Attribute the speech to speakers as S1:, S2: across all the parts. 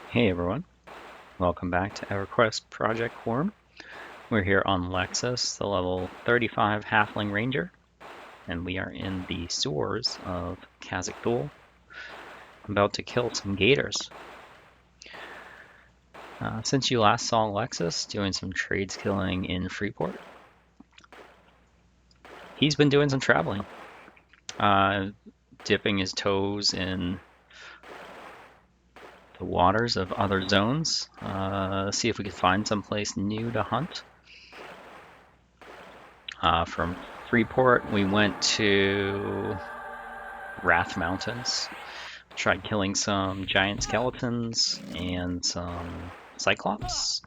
S1: Hey everyone, welcome back to EverQuest Project Quarm. We're here on Lexus, the level 35 Halfling Ranger, and we are in the sewers of Cazic Thule. I'm about to kill some gators. Since you last saw Lexus doing some trades killing in Freeport, he's been doing some traveling, dipping his toes in the waters of other zones, see if we could find someplace new to hunt. From Freeport, we went to Wrath Mountains, tried killing some giant skeletons and some cyclops.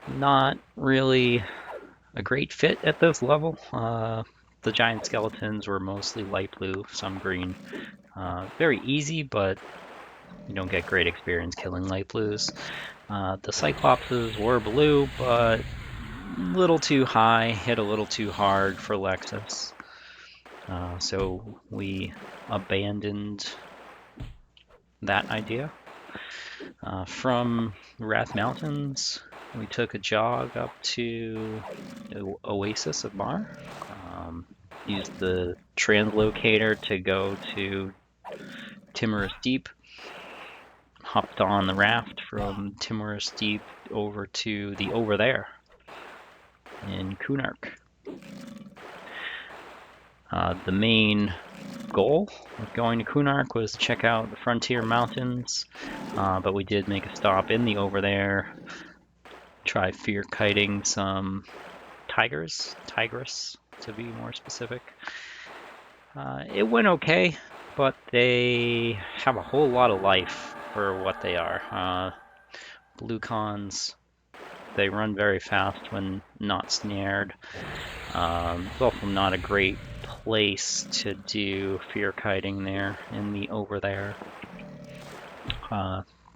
S1: Not really a great fit at this level. The giant skeletons were mostly light blue, some green. Very easy, but you don't get great experience killing light blues. The cyclopses were blue, but a little too high, hit a little too hard for Lexus. So we abandoned that idea. From Wrath Mountains, we took a jog up to the Oasis of Mar. Used the translocator to go to Timorous Deep. Hopped on the raft from Timorous Deep over to the Over There in Kunark. The main goal of going to Kunark was to check out the Frontier Mountains, but we did make a stop in the Over There, try fear kiting some tigress to be more specific. It went okay, but they have a whole lot of life for what they are. Blue cons, they run very fast when not snared. It's also not a great place to do fear kiting there in the Over There.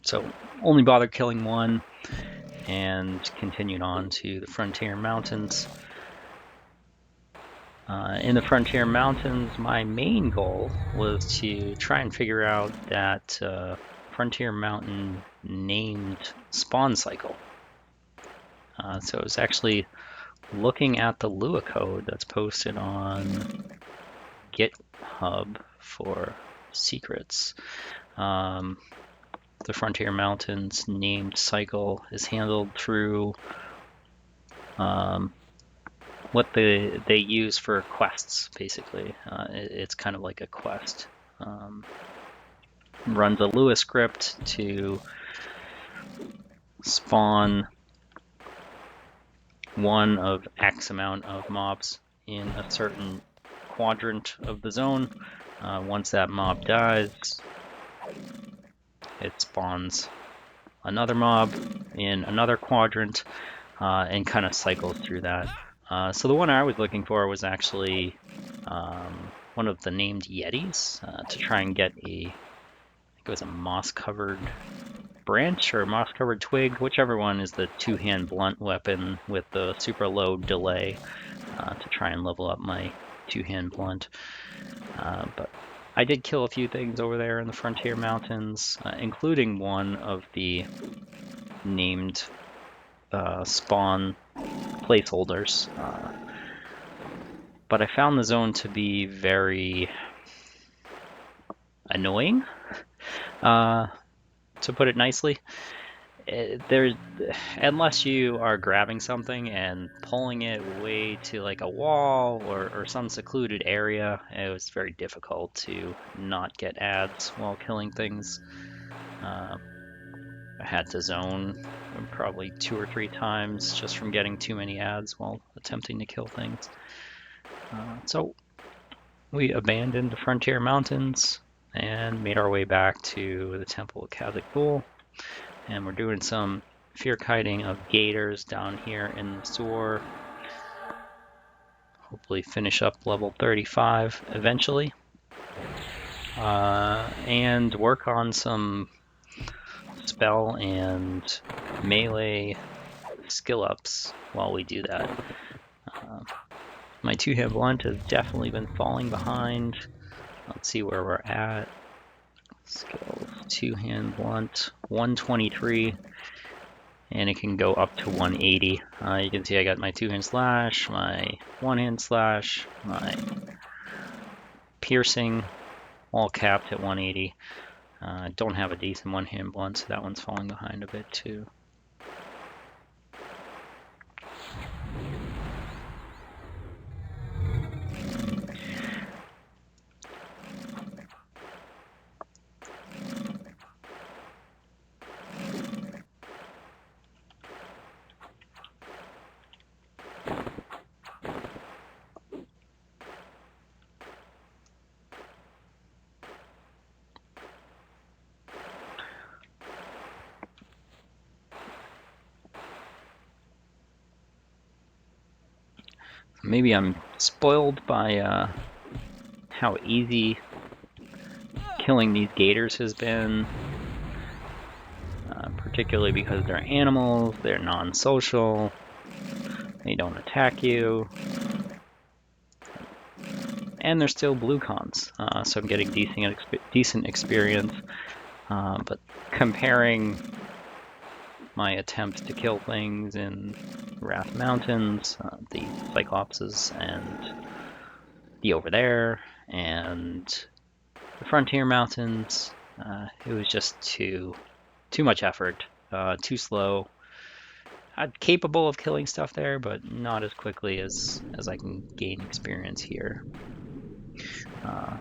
S1: So only bothered killing one and continued on to the Frontier Mountains. In the Frontier Mountains, my main goal was to try and figure out that Frontier Mountain named spawn cycle. So it was actually looking at the Lua code that's posted on GitHub for secrets. The Frontier Mountains named cycle is handled through what they use for quests, basically. It's kind of like a quest. Runs a Lua script to spawn one of X amount of mobs in a certain quadrant of the zone. Once that mob dies, it spawns another mob in another quadrant and kind of cycles through that. So the one I was looking for was actually one of the named Yetis to try and get I think it was a moss-covered branch or a moss-covered twig, whichever one is the two-hand blunt weapon with the super low delay to try and level up my two-hand blunt. But I did kill a few things over there in the Frontier Mountains, including one of the named spawn placeholders. But I found the zone to be very annoying, to put it nicely. Unless you are grabbing something and pulling it way to like a wall or some secluded area, it was very difficult to not get ads while killing things. I had to zone probably 2 or 3 times just from getting too many ads while attempting to kill things. So we abandoned the Frontier Mountains and made our way back to the Temple of Cazic Thule. And we're doing some fear kiting of gators down here in the sewer. Hopefully finish up level 35 eventually. And work on some spell and melee skill ups while we do that. My two-hand blunt has definitely been falling behind. Let's see where we're at. Skills. two-hand blunt, 123, and it can go up to 180. You can see I got my two-hand slash, my one-hand slash, my piercing, all capped at 180. I don't have a decent one-hand blunt, so that one's falling behind a bit too. Maybe I'm spoiled by how easy killing these gators has been, particularly because they're animals, they're non-social, they don't attack you, and they're still blue cons, so I'm getting decent experience, but comparing my attempts to kill things in Wrath Mountains, the Cyclopses, and the Over There, and the Frontier Mountains, it was just too much effort, too slow. I'm capable of killing stuff there, but not as quickly as I can gain experience here. We're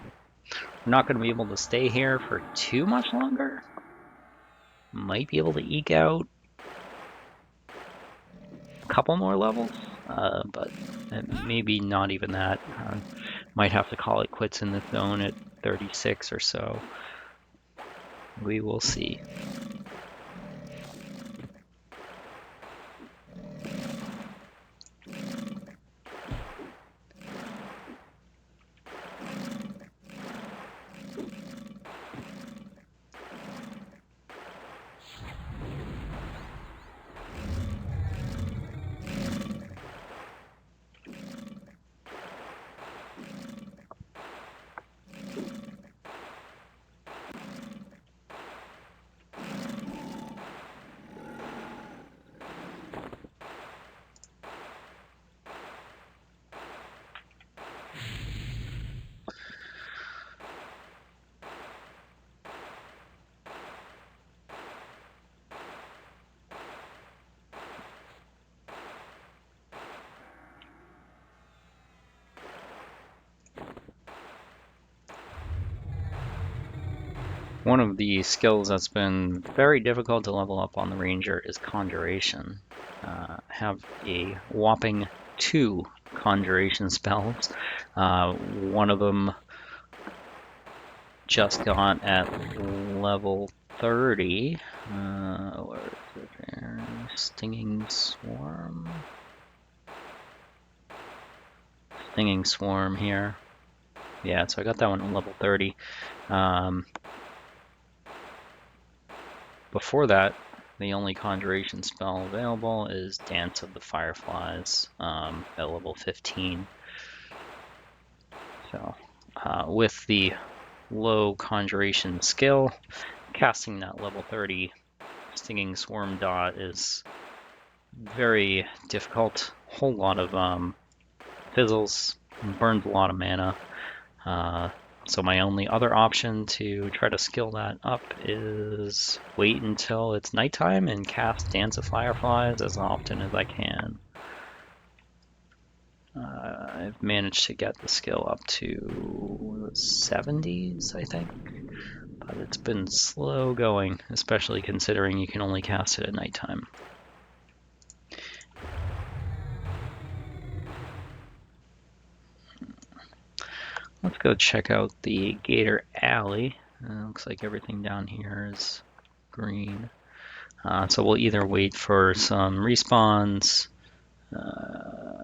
S1: not going to be able to stay here for too much longer. Might be able to eke out a couple more levels, but maybe not even that. Might have to call it quits in this zone at 36 or so. We will see. One of the skills that's been very difficult to level up on the Ranger is Conjuration. Have a whopping 2 Conjuration spells. One of them just got at level 30. Where is it there? Stinging Swarm. Stinging Swarm here. Yeah, so I got that one at level 30. Before that, the only conjuration spell available is Dance of the Fireflies at level 15. So, with the low conjuration skill, casting that level 30 Stinging Swarm dot is very difficult. Whole lot of fizzles, burns a lot of mana. So my only other option to try to skill that up is wait until it's nighttime and cast Dance of Fireflies as often as I can. I've managed to get the skill up to 70s, I think, but it's been slow going, especially considering you can only cast it at nighttime. Let's go check out the Gator Alley. Looks like everything down here is green. So we'll either wait for some respawns,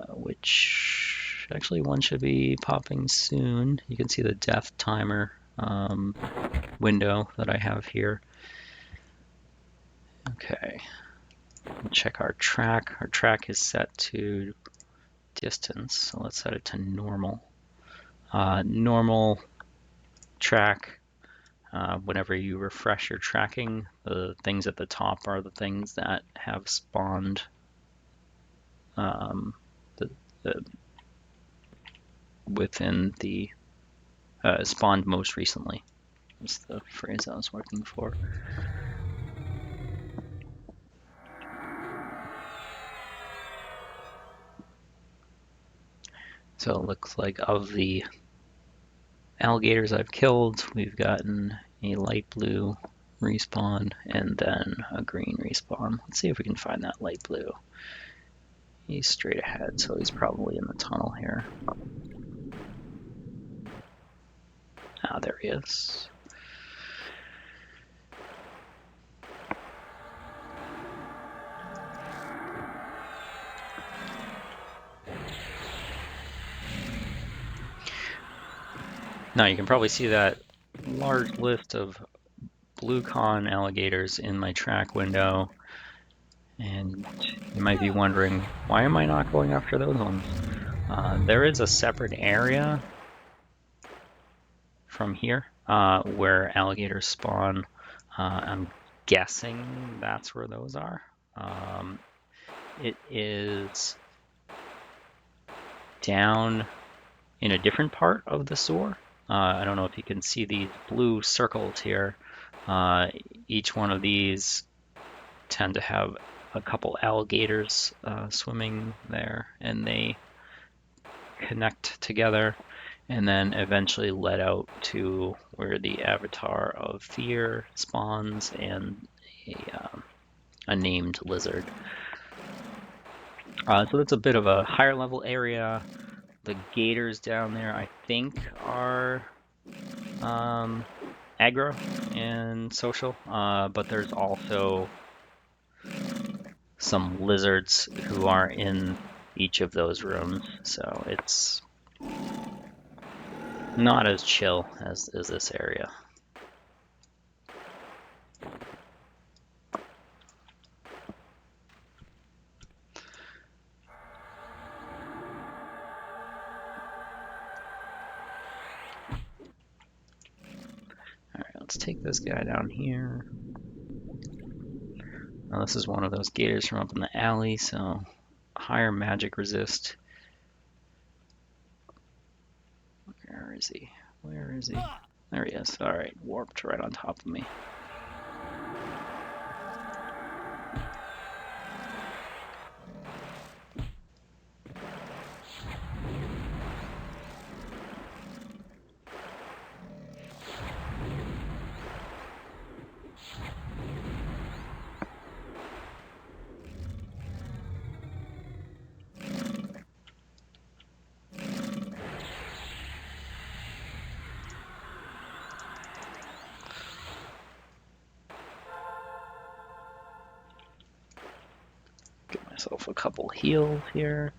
S1: which actually one should be popping soon. You can see the death timer window that I have here. Okay, check our track. Our track is set to distance, so let's set it to normal. Normal track Whenever you refresh your tracking, the things at the top are the things that have spawned the, the, within the spawned most recently. That's the phrase I was looking for. So it looks like of the alligators I've killed, we've gotten a light blue respawn and then a green respawn. Let's see if we can find that light blue. He's straight ahead, so he's probably in the tunnel here. Ah, there he is. Now you can probably see that large list of blue con alligators in my track window, and you might be wondering, why am I not going after those ones? There is a separate area from here where alligators spawn. I'm guessing that's where those are. It is down in a different part of the sewer. I don't know if you can see these blue circles here. Each one of these tend to have a couple alligators swimming there, and they connect together and then eventually let out to where the avatar of fear spawns and a named lizard. So that's a bit of a higher level area. The gators down there, I think, are aggro and social, but there's also some lizards who are in each of those rooms, so it's not as chill as this area. Alright, let's take this guy down here. Now this is one of those gators from up in the alley, so higher magic resist. Where is he? Where is he? There he is. Alright, warped right on top of me. Get myself a couple heals here.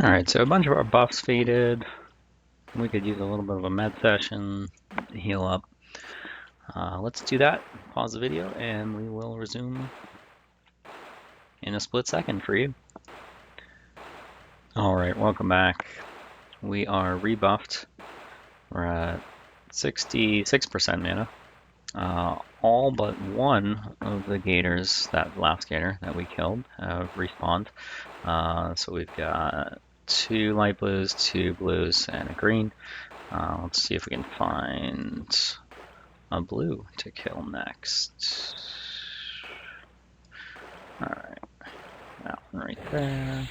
S1: Alright, so a bunch of our buffs faded. We could use a little bit of a med session to heal up. Let's do that. Pause the video and we will resume in a split second for you. Alright, welcome back. we are rebuffed. We're at 66% mana. All but one of the Gators, that last Gator that we killed, have respawned. So we've got 2 light blues, 2 blues, and a green. Let's see if we can find a blue to kill next. Alright, that one right there.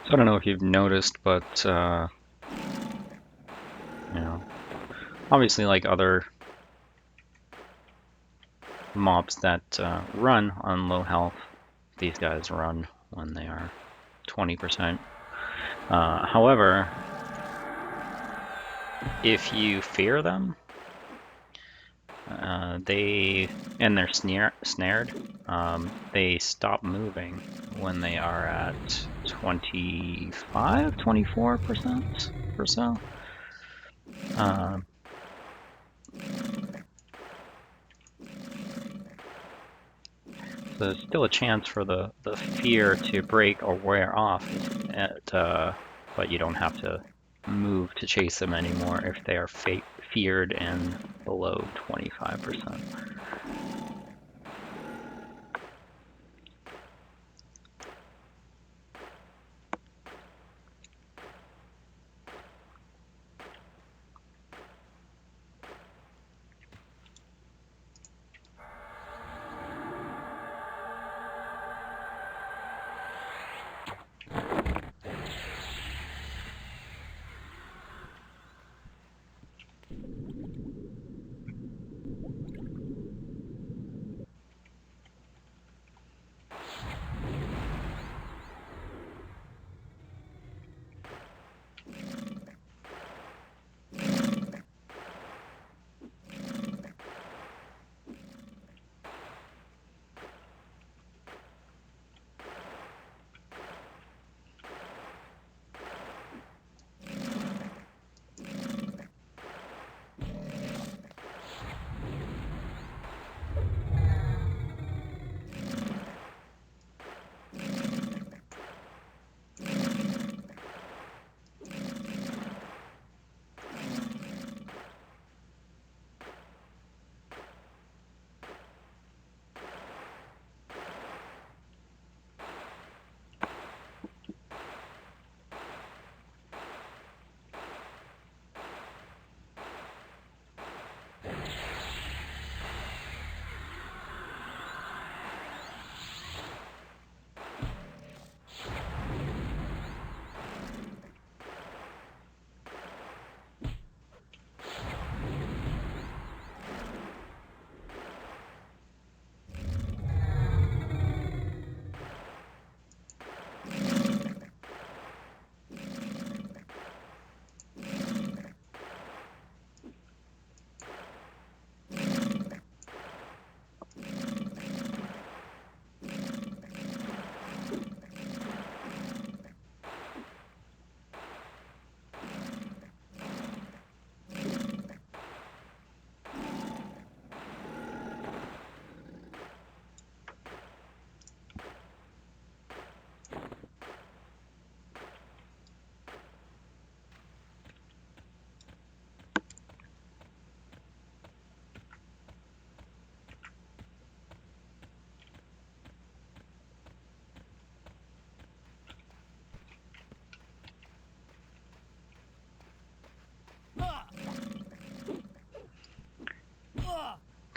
S1: So I don't know if you've noticed, but obviously like other mobs that run on low health, these guys run when they are 20%. However, if you fear them, and they're snared, they stop moving when they are at 25, 24% or so. So there's still a chance for the fear to break or wear off, but you don't have to move to chase them anymore if they are feared and below 25%.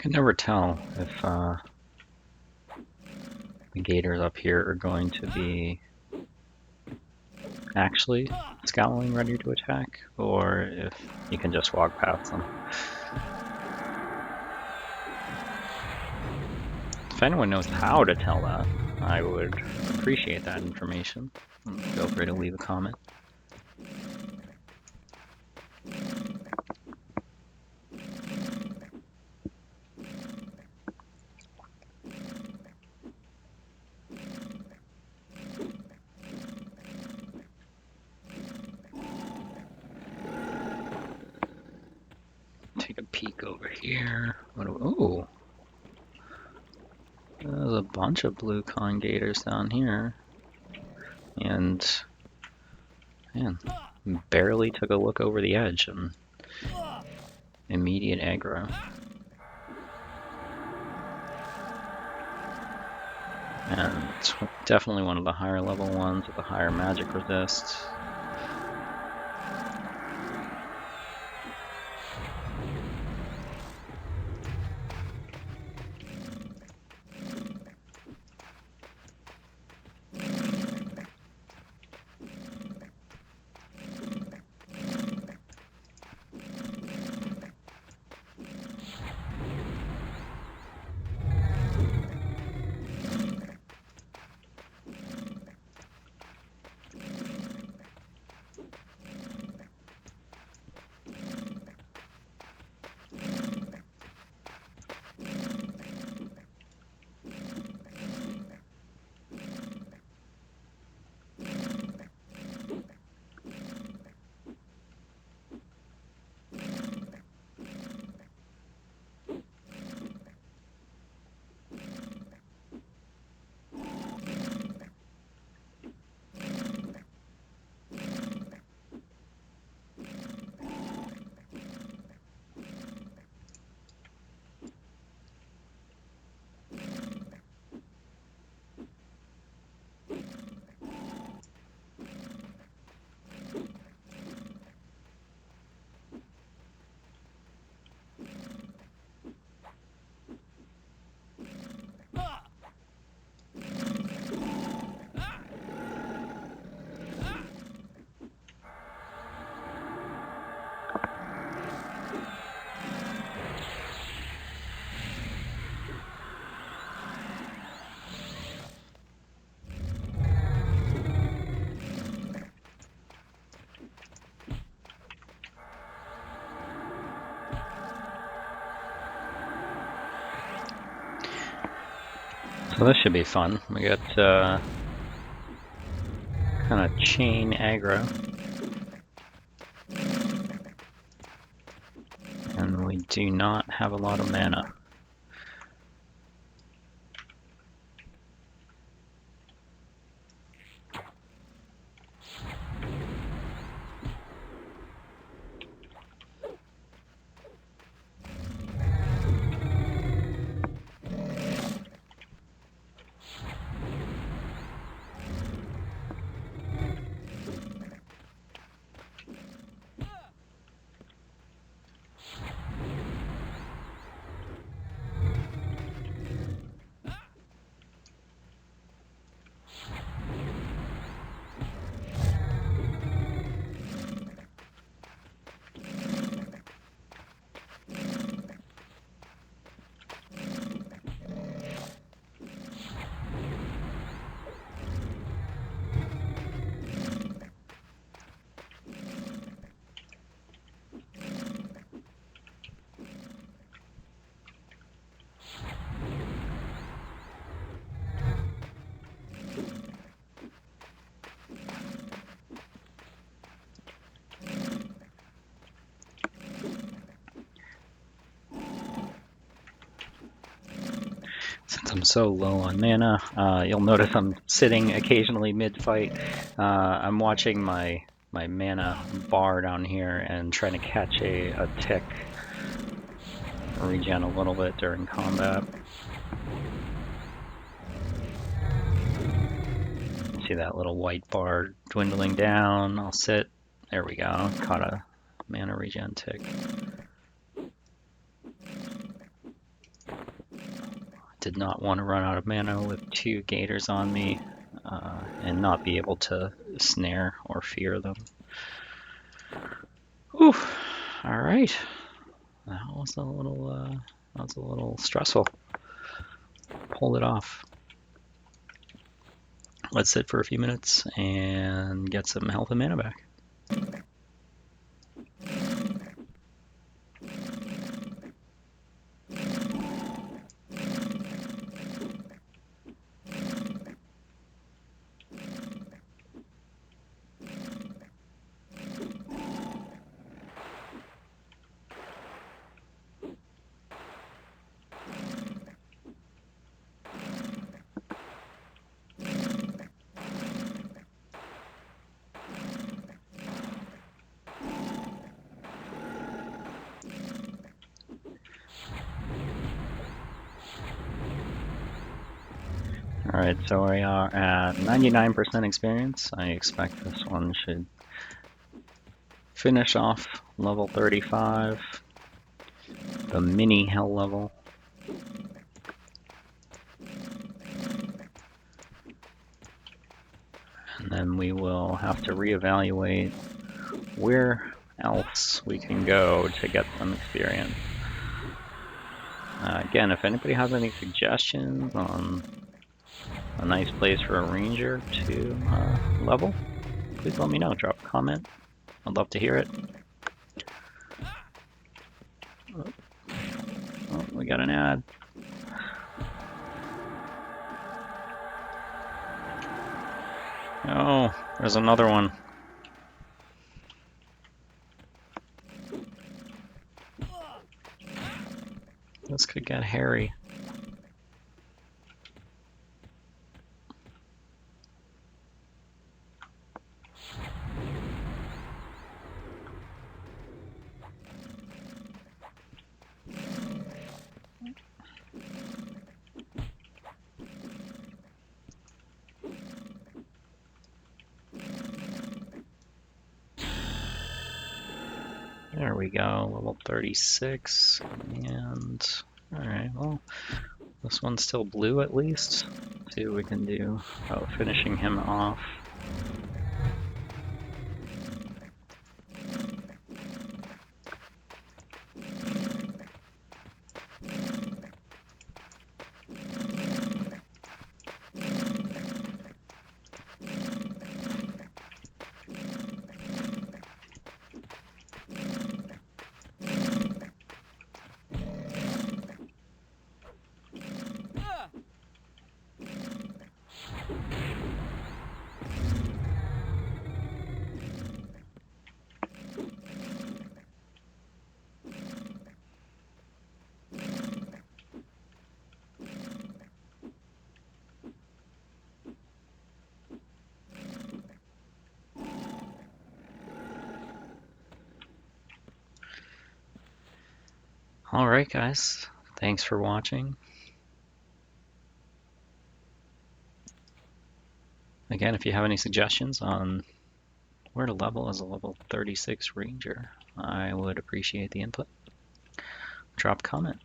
S1: can never tell if the Gators up here are going to be actually scowling, ready to attack, or if you can just walk past them. If anyone knows how to tell that, I would appreciate that information. Feel free to leave a comment. Take a peek over here. Oh, there's a bunch of blue con gators down here. And, man, barely took a look over the edge and immediate aggro. And it's definitely one of the higher level ones with a higher magic resist. So this should be fun. We got kind of chain aggro. And we do not have a lot of mana. Since I'm so low on mana, you'll notice I'm sitting occasionally mid-fight. I'm watching my mana bar down here and trying to catch a tick, regen a little bit during combat. See that little white bar dwindling down. I'll sit. There we go. Caught a mana regen tick. Did not want to run out of mana with 2 Gators on me and not be able to snare or fear them. Whew. All right, that was a little stressful. Pulled it off. Let's sit for a few minutes and get some health and mana back. Alright, so we are at 99% experience. I expect this one should finish off level 35, the mini hell level. And then we will have to reevaluate where else we can go to get some experience. Again, if anybody has any suggestions on a nice place for a ranger to level, please let me know. Drop a comment. I'd love to hear it. Oh, we got an ad. Oh, there's another one. This could get hairy. There we go, level 36, and alright, well, this one's still blue at least. Let's see what we can do about finishing him off. Alright guys, thanks for watching. Again, if you have any suggestions on where to level as a level 36 ranger, I would appreciate the input. Drop a comment,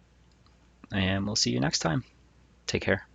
S1: and we'll see you next time. Take care.